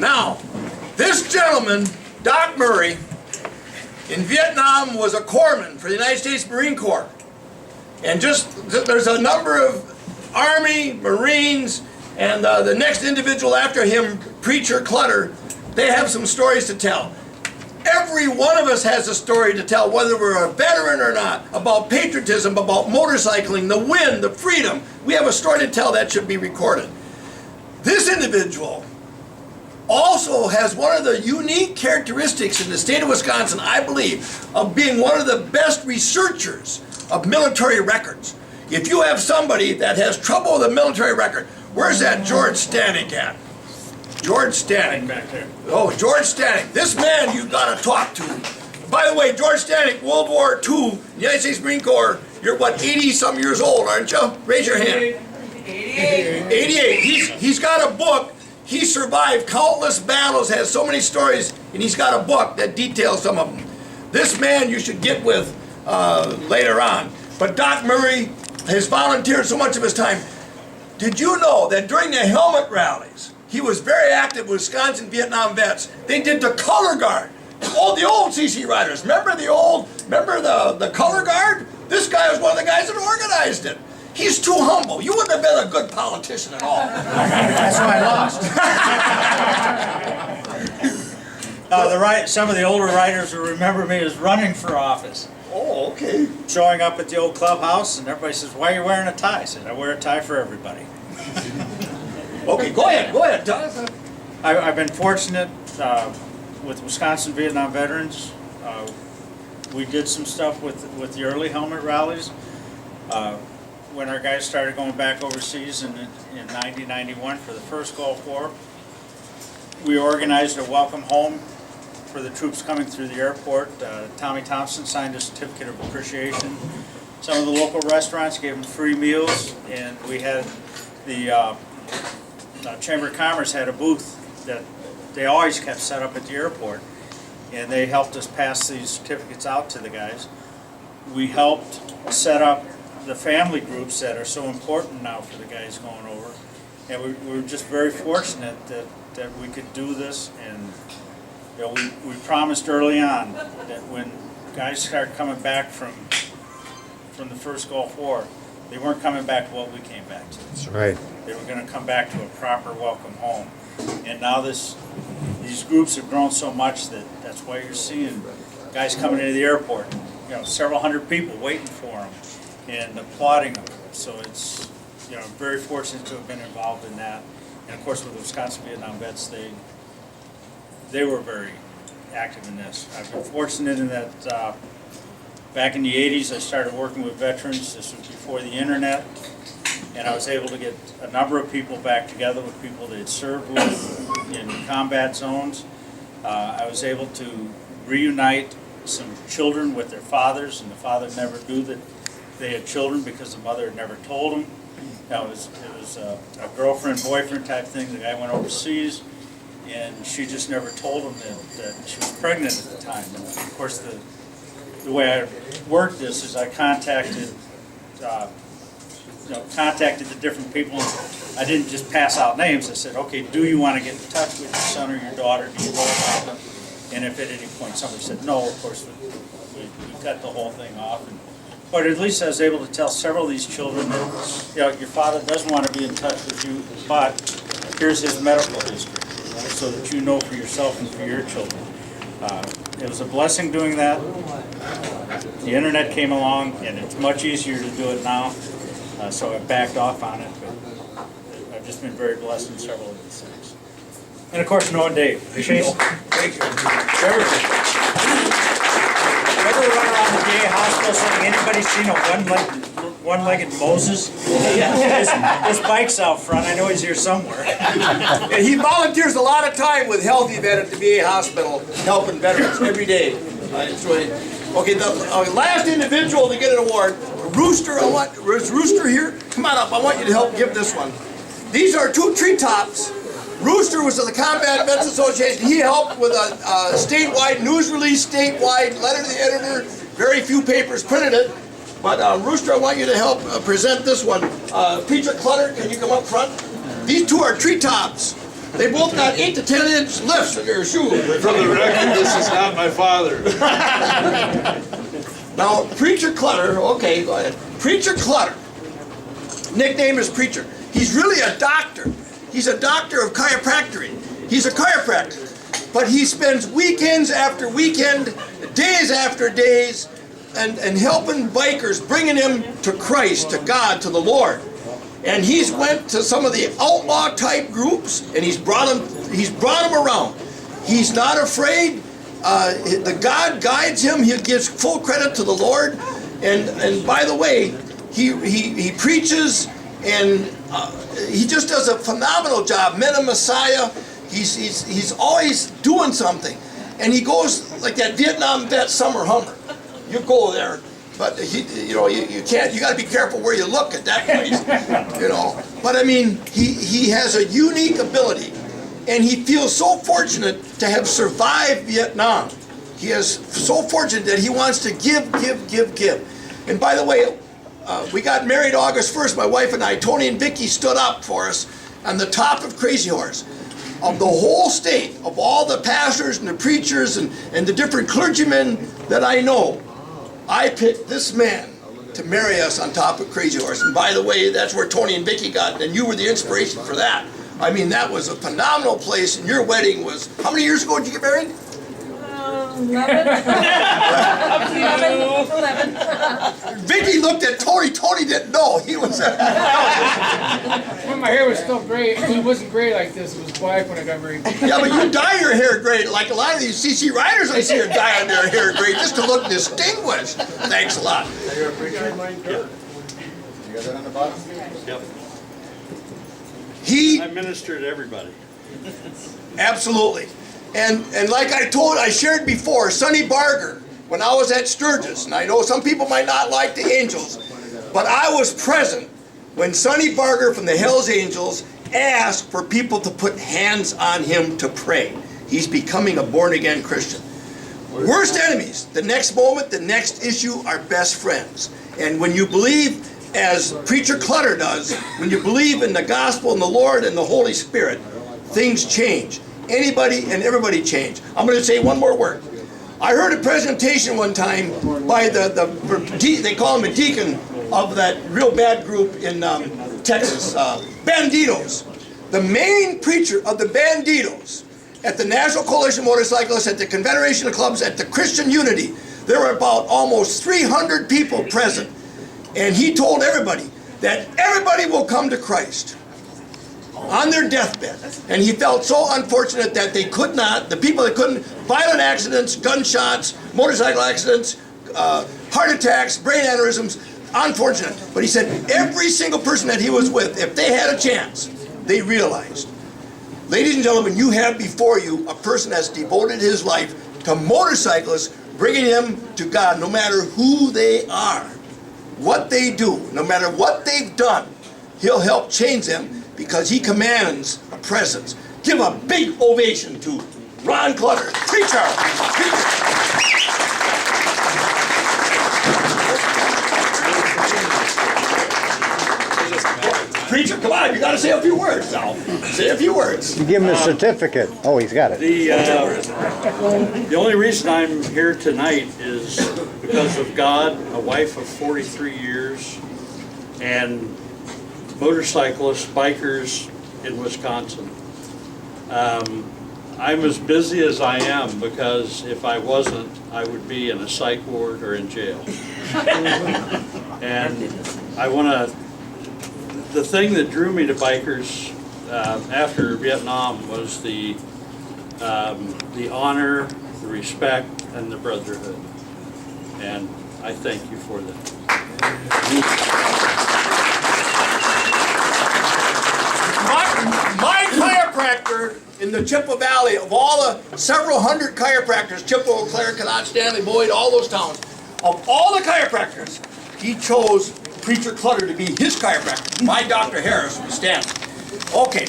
Now, this gentleman, Doc Murray, in Vietnam was a corpsman for the United States Marine Corps. And there's a number of Army, Marines, and the next individual after him, Preacher Clutter, they have some stories to tell. Every one of us has a story to tell, whether we're a veteran or not, about patriotism, about motorcycling, the wind, the freedom. We have a story to tell that should be recorded. This individual also has one of the unique characteristics in the state of Wisconsin, I believe, of being one of the best researchers of military records. If you have somebody that has trouble with a military record, where's that George Stanek at? George Stanek. Back there. Oh, George Stanek. This man you've got to talk to. By the way, George Stanek, World War II, United States Marine Corps, you're what, 80-some years old, aren't you? Raise your hand. 88. 88. He's got a book. He survived countless battles, has so many stories, and he's got a book that details some of them. This man you should get with later on. But Doc Murray has volunteered so much of his time. Did you know that during the helmet rallies, he was very active with Wisconsin Vietnam vets? They did the color guard. Oh, the old CC riders. Remember the color guard? This guy was one of the guys that organized it. He's too humble. You wouldn't have been a good politician at all. That's why I lost. Some of the older writers will remember me as running for office. Oh, okay. Showing up at the old clubhouse, and everybody says, "Why are you wearing a tie?" I said, "I wear a tie for everybody." Okay, go ahead, Jonathan. I've been fortunate with Wisconsin Vietnam veterans. We did some stuff with the early helmet rallies. When our guys started going back overseas in 1991 for the first Gulf War, we organized a welcome home for the troops coming through the airport. Tommy Thompson signed a certificate of appreciation. Some of the local restaurants gave them free meals, and we had the Chamber of Commerce had a booth that they always kept set up at the airport, and they helped us pass these certificates out to the guys. We helped set up the family groups that are so important now for the guys going over, and we were just very fortunate that we could do this. And you know, we promised early on that when guys started coming back from the first Gulf War, they weren't coming back to what we came back to. That's right. They were going to come back to a proper welcome home. And now these groups have grown so much that's why you're seeing guys coming into the airport, you know, several hundred people waiting for them and applauding them. So it's, you know, I'm very fortunate to have been involved in that. And of course with the Wisconsin Vietnam vets, they were very active in this. I've been fortunate in that back in the 80s I started working with veterans. This was before the internet, and I was able to get a number of people back together with people they had served with in combat zones. I was able to reunite some children with their fathers, and the father never knew that they had children because the mother had never told them. Now, it was a girlfriend-boyfriend type thing. The guy went overseas, and she just never told him that she was pregnant at the time. And of course, the way I worked this is I contacted the different people. I didn't just pass out names. I said, okay, do you want to get in touch with your son or your daughter? Do you know about them? And if at any point somebody said no, of course, we cut the whole thing off. But at least I was able to tell several of these children that, you know, your father doesn't want to be in touch with you, but here's his medical history, so that you know for yourself and for your children. It was a blessing doing that. The internet came along, and it's much easier to do it now, so I backed off on it, but I've just been very blessed in several of these things. And of course, Noah and Dave. Chase, Thank you. ever run around the VA hospital saying, anybody seen a one-legged Moses? His bike's out front. I know he's here somewhere. Yeah, he volunteers a lot of time with Healthy Vet at the VA hospital, helping veterans every day. Okay, the last individual to get an award, Rooster. Is Rooster here? Come on up. I want you to help give this one. These are two treetops. Rooster was of the Combat Vets Association. He helped with a statewide news release, statewide letter to the editor. Very few papers printed it. But Rooster, I want you to help present this one. Preacher Clutter, can you come up front? These two are treetops. They both got 8 to 10 inch lifts in their shoes. For the record, this is not my father. Now, Preacher Clutter, okay, go ahead. Preacher Clutter, nickname is Preacher. He's really a doctor. He's a doctor of chiropractic. He's a chiropractor. But he spends weekends after weekend, days after days, and helping bikers, bringing them to Christ, to God, to the Lord. And he's went to some of the outlaw type groups, and he's brought them around. He's not afraid. The God guides him. He gives full credit to the Lord. And by the way, he preaches, and he just does a phenomenal job. Men of Messiah. He's always doing something. And he goes like that Vietnam vet summer Hummer. You go there, but you can't. You got to be careful where you look at that place. But I mean, he has a unique ability. And he feels so fortunate to have survived Vietnam. He is so fortunate that he wants to give. And by the way, we got married August 1st, my wife and I. Tony and Vicky stood up for us on the top of Crazy Horse. Of the whole state, of all the pastors and the preachers and the different clergymen that I know, I picked this man to marry us on top of Crazy Horse. And by the way, that's where Tony and Vicky got, and you were the inspiration for that. I mean, that was a phenomenal place, and your wedding was, how many years ago did you get married? 11. 11. Vicky looked at Tony. Tony didn't know. He was When my hair was still gray, it wasn't gray like this. It was black when I got married. Yeah, but you dye your hair gray. Like a lot of these CC riders I see are dyeing their hair gray just to look distinguished. Thanks a lot. Are you a preacher? Yeah. You got that on the bottom? Yep. I minister to everybody. Absolutely. And like I shared before, Sonny Barger, when I was at Sturgis, and I know some people might not like the Angels, but I was present when Sonny Barger from the Hells Angels asked for people to put hands on him to pray. He's becoming a born-again Christian. Worst enemies, the next moment, the next issue are best friends. And when you believe, as Preacher Clutter does, when you believe in the gospel and the Lord and the Holy Spirit, things change. Anybody and everybody change. I'm going to say one more word. I heard a presentation one time by they call him a deacon of that real bad group in Texas, Banditos. The main preacher of the Banditos at the National Coalition of Motorcyclists, at the Confederation of Clubs, at the Christian Unity, there were about almost 300 people present. And he told everybody that everybody will come to Christ on their deathbed. And he felt so unfortunate that they could not, the people that couldn't, violent accidents, gunshots, motorcycle accidents, heart attacks, brain aneurysms, unfortunate. But he said every single person that he was with, if they had a chance, they realized. Ladies and gentlemen, you have before you a person that's devoted his life to motorcyclists, bringing them to God, no matter who they are, what they do, no matter what they've done. He'll help change them because he commands a presence. Give a big ovation to Ron Clutter. Preacher! Preacher, come on, you gotta say a few words now. Say a few words. You give him a certificate. Oh, he's got it. The only reason I'm here tonight is because of God, a wife of 43 years, and motorcyclists, bikers in Wisconsin. I'm as busy as I am because if I wasn't, I would be in a psych ward or in jail. And I want to, the thing that drew me to bikers after Vietnam was the honor, the respect, and the brotherhood. And I thank you for that. My chiropractor in the Chippewa Valley, of all the several hundred chiropractors, Chippewa, Clare, Connaught, Stanley, Boyd, all those towns, of all the chiropractors, he chose Preacher Clutter to be his chiropractor. My Dr. Harris from Stanley. Okay,